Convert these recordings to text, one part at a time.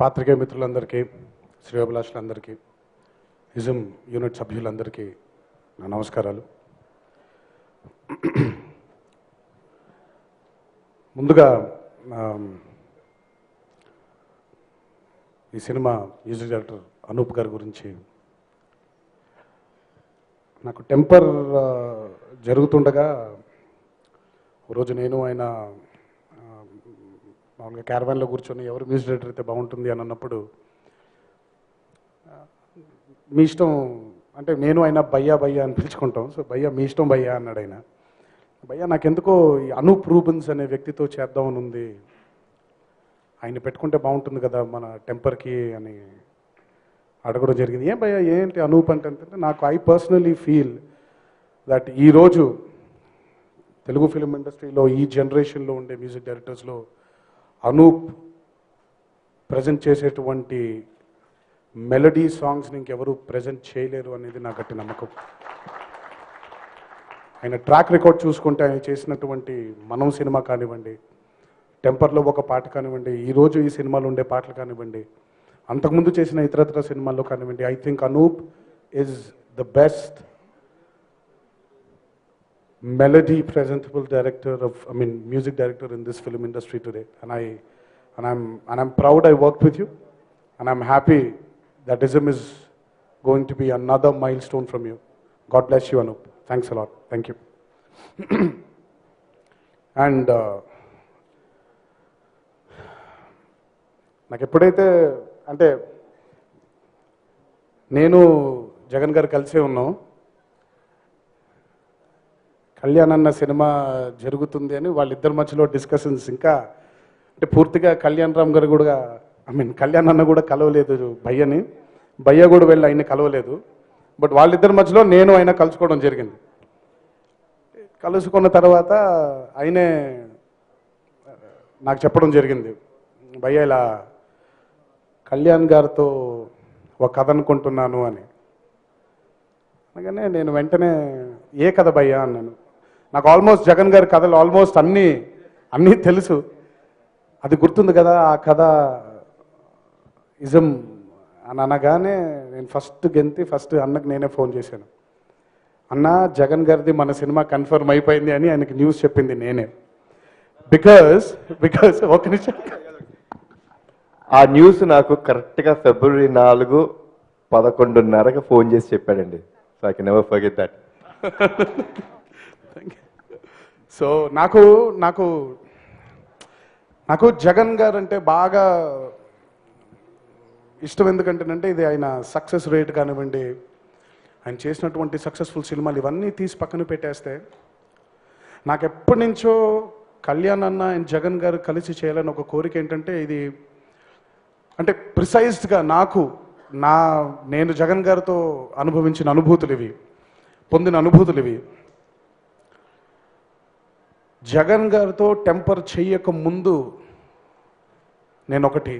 పాత్రికేయ మిత్రులందరికీ, శ్రేయోభిలాషులందరికీ, ism unit సభ్యులందరికీ నా నమస్కారాలు. ముందుగా ఈ సినిమా మ్యూజిక్ డైరెక్టర్ అనూప్ గారి గురించి నాకు టెంపర్ జరుగుతుండగా రోజు నేను ఆయన మామూలుగా క్యారవాన్లో కూర్చొని ఎవరు మ్యూజిక్ డైరెక్టర్ అయితే బాగుంటుంది అని అన్నప్పుడు మీ ఇష్టం అంటే నేను ఆయన భయ్యా అని పిలుచుకుంటాం. సో భయ్యా మీ ఇష్టం భయ్యా అన్నాడు ఆయన. భయ్యా నాకెందుకో ఈ అనూప్ రూబెన్స్ అనే వ్యక్తితో చేద్దామని ఉంది, ఆయన పెట్టుకుంటే బాగుంటుంది కదా మన టెంపర్కి అని అడగడం జరిగింది. ఏం భయ్యా ఏంటి అనూప్ అంటే నాకు ఐ పర్సనలీ ఫీల్ దట్ ఈరోజు తెలుగు ఫిలిం ఇండస్ట్రీలో ఈ జనరేషన్లో ఉండే మ్యూజిక్ డైరెక్టర్స్లో అనూప్ ప్రజెంట్ చేసేటువంటి మెలడీ సాంగ్స్ని ఇంకెవరు ప్రజెంట్ చేయలేరు అనేది నా గట్టి నమ్మకం. ఆయన ట్రాక్ రికార్డ్ చూసుకుంటే ఆయన చేసినటువంటి మనం సినిమా కానివ్వండి, టెంపర్లో ఒక పాట కానివ్వండి, ఈరోజు ఈ సినిమాలో ఉండే పాటలు కానివ్వండి, అంతకుముందు చేసిన ఇతరత్ర సినిమాల్లో కానివ్వండి, I think Anoop is the best melody presentable director music director in this film industry today, and I'm proud I worked with you, and I'm happy that ISM is going to be another milestone from you. God bless you, Anup. Thanks a lot. Thank you. And నాకు ఎప్పుడైతే అంటే నేను జగన్ గారు కలిసే ఉన్నాం, కళ్యాణ్ అన్న cinema జరుగుతుంది అని వాళ్ళిద్దరి మధ్యలో డిస్కషన్స్ ఇంకా అంటే పూర్తిగా కళ్యాణ్ రామ్ గారు కూడా కళ్యాణ్ అన్న కూడా కలవలేదు భయ్యని, భయ్య కూడా వెళ్ళి ఆయన కలవలేదు. బట్ వాళ్ళిద్దరి మధ్యలో నేను ఆయన కలుసుకోవడం జరిగింది. కలుసుకున్న తర్వాత ఆయనే నాకు చెప్పడం జరిగింది, భయ్య ఇలా కళ్యాణ్ గారితో ఒక కథ అనుకుంటున్నాను అని. అనగానే నేను వెంటనే ఏ కథ భయ్యా అన్నాను. నాకు ఆల్మోస్ట్ జగన్ గారి కథలు ఆల్మోస్ట్ అన్నీ తెలుసు, అది గుర్తుంది కదా ఆ కథ ఇజం అని అనగానే నేను ఫస్ట్ అన్నకు నేనే ఫోన్ చేశాను. అన్న జగన్ గారిది మన సినిమా కన్ఫర్మ్ అయిపోయింది అని ఆయనకి న్యూస్ చెప్పింది నేనే. బికాస్ ఒక నిమిషం, ఆ న్యూస్ నాకు కరెక్ట్గా ఫిబ్రవరి 4, 11:30కి ఫోన్ చేసి చెప్పాడండి. So I can never forget that. So నాకు జగన్ గారు అంటే బాగా ఇష్టం. ఎందుకంటేనంటే ఇది ఆయన సక్సెస్ రేట్ కానివ్వండి, ఆయన చేసినటువంటి సక్సెస్ఫుల్ సినిమాలు ఇవన్నీ తీసి పక్కన పెట్టేస్తే నాకు ఎప్పటి నుంచో కళ్యాణ్ అన్న అండ్ జగన్ గారు కలిసి చేయాలని ఒక కోరిక. ఏంటంటే ఇది అంటే ప్రిసైజ్గా నేను జగన్ గారితో అనుభవించిన అనుభూతులు ఇవి, పొందిన అనుభూతులు ఇవి. జగన్ గారితో టెంపర్ చెయ్యక ముందు నేనొకటి,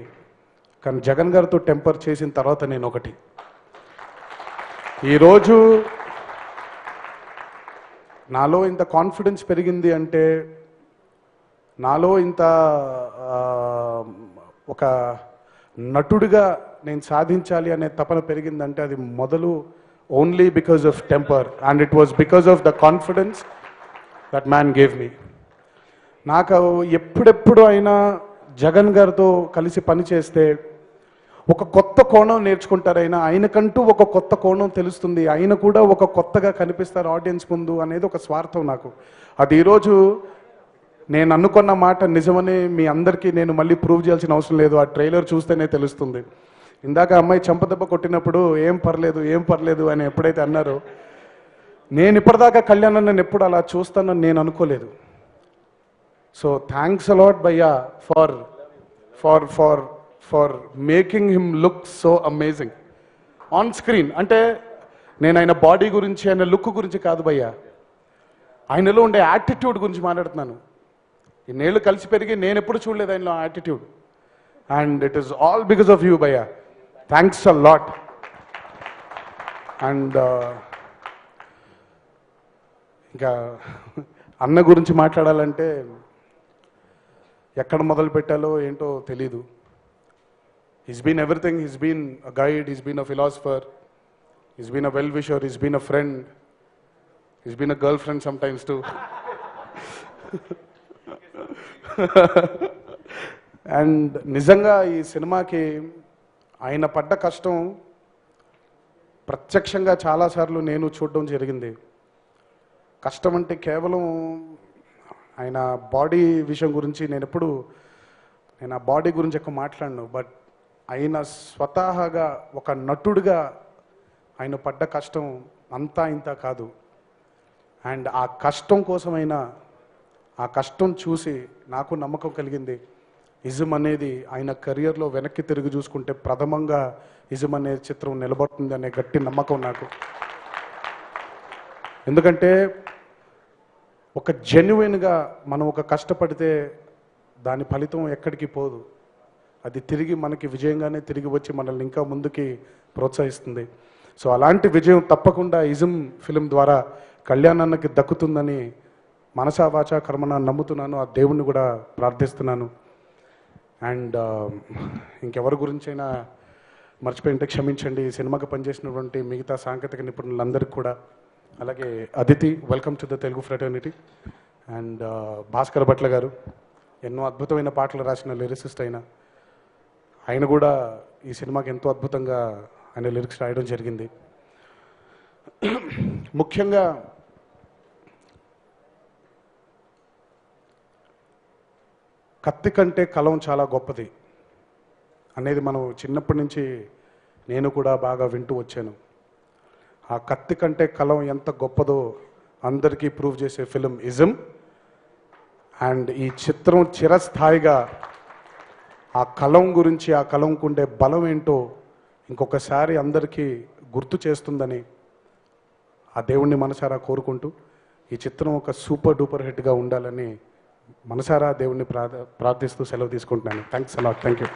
కానీ జగన్ గారితో టెంపర్ చేసిన తర్వాత నేనొకటి. ఈరోజు నాలో ఇంత కాన్ఫిడెన్స్ పెరిగింది అంటే, నాలో ఇంత ఒక నటుడిగా నేను సాధించాలి అనే తపన పెరిగిందంటే అది మొదలు only because of temper, and it was because of the confidence that man gave me. నాకు ఎప్పుడెప్పుడు అయినా జగన్ గారితో కలిసి పనిచేస్తే ఒక కొత్త కోణం నేర్చుకుంటారు. ఆయనకంటూ ఒక కొత్త కోణం తెలుస్తుంది, ఆయన కూడా ఒక కొత్తగా కనిపిస్తారు ఆడియన్స్ ముందు అనేది ఒక స్వార్థం నాకు. అది ఈరోజు నేను అనుకున్న మాట నిజమని మీ అందరికీ నేను మళ్ళీ ప్రూవ్ చేయాల్సిన అవసరం లేదు, ఆ ట్రైలర్ చూస్తేనే తెలుస్తుంది. ఇందాక అమ్మాయి చెంపదెబ్బ కొట్టినప్పుడు ఏం పర్లేదు అని ఎప్పుడైతే అన్నారో, నేను ఇప్పటిదాకా కళ్యాణ్ నన్ను ఎప్పుడు అలా చూస్తానని నేను అనుకోలేదు. సో థ్యాంక్స్ అలాట్ భయ్యా for making him look so amazing on screen. అంటే నేను ఆయన బాడీ గురించి, ఆయన లుక్ గురించి కాదు భయ్యా, ఆయనలో ఉండే యాటిట్యూడ్ గురించి మాట్లాడుతున్నాను. ఇన్నేళ్ళు కలిసి పెరిగి నేను ఎప్పుడు చూడలేదు ఆయనలో attitude, and it is all because of you భయ్యా. Thanks a lot. అండ్ ఇంకా అన్న గురించి మాట్లాడాలంటే ఎక్కడ మొదలు పెట్టాలో ఏంటో తెలీదు. He's been everything. He's been a guide, he's been a philosopher, he's been a well-wisher, he's been a friend, he's been a girlfriend sometimes too. And నిజంగా ఈ సినిమాకి ఆయన పడ్డ కష్టం ప్రత్యక్షంగా చాలాసార్లు నేను చూడడం జరిగింది. కష్టం అంటే కేవలం ఆయన బాడీ విషయం గురించి నేను ఆ బాడీ గురించి ఎక్కువ మాట్లాడను. బట్ ఆయన స్వతహాగా ఒక నటుడిగా ఆయన పడ్డ కష్టం అంతా ఇంత కాదు. అండ్ ఆ కష్టం కోసమైనా ఆ కష్టం చూసి నాకు నమ్మకం కలిగింది. ఇజం అనేది ఆయన కెరియర్లో వెనక్కి తిరిగి చూసుకుంటే ప్రథమంగా ఇజం అనే చిత్రం నిలబడుతుంది అనే గట్టి నమ్మకం నాకు. ఎందుకంటే ఒక జెన్యున్గా మనం ఒక కష్టపడితే దాని ఫలితం ఎక్కడికి పోదు. అది తిరిగి మనకి విజయంగానే తిరిగి వచ్చి మనల్ని ఇంకా ముందుకి ప్రోత్సహిస్తుంది. సో అలాంటి విజయం తప్పకుండా ఇజం ఫిలిం ద్వారా కళ్యాణ్ అన్నకి దక్కుతుందని మనసా వాచా కర్మన నమ్ముతున్నాను. ఆ దేవుణ్ణి కూడా ప్రార్థిస్తున్నాను. అండ్ ఇంకెవరి గురించైనా మర్చిపోయింటే క్షమించండి. ఈ సినిమాకి పనిచేసినటువంటి మిగతా సాంకేతిక నిపుణులందరికీ కూడా, అలాగే Aditi, welcome to the Telugu fraternity. And Bhaskar Bhatla గారు ఎన్నో అద్భుతమైన పాటలు రాసిన లిరిసిస్ట్ ఆయన కూడా ఈ సినిమాకి ఎంతో అద్భుతంగా ఆయన లిరిక్స్ రాయడం జరిగింది. ముఖ్యంగా కత్తి కంటే కలం చాలా గొప్పది అనేది మనం చిన్నప్పటి నుంచి నేను కూడా బాగా వింటూ వచ్చాను. ఆ కత్తి కంటే కలం ఎంత గొప్పదో అందరికీ ప్రూవ్ చేసే ఫిలిం ఇజం. అండ్ ఈ చిత్రం చిరస్థాయిగా ఆ కలం గురించి, ఆ కలంకు ఉండే బలం ఏంటో ఇంకొకసారి అందరికీ గుర్తు చేస్తుందని ఆ దేవుణ్ణి మనసారా కోరుకుంటూ ఈ చిత్రం ఒక సూపర్ డూపర్ హిట్గా ఉండాలని మనసారా దేవుణ్ణి ప్రార్థిస్తూ సెలవు తీసుకుంటున్నాను. Thanks a lot. Thank you.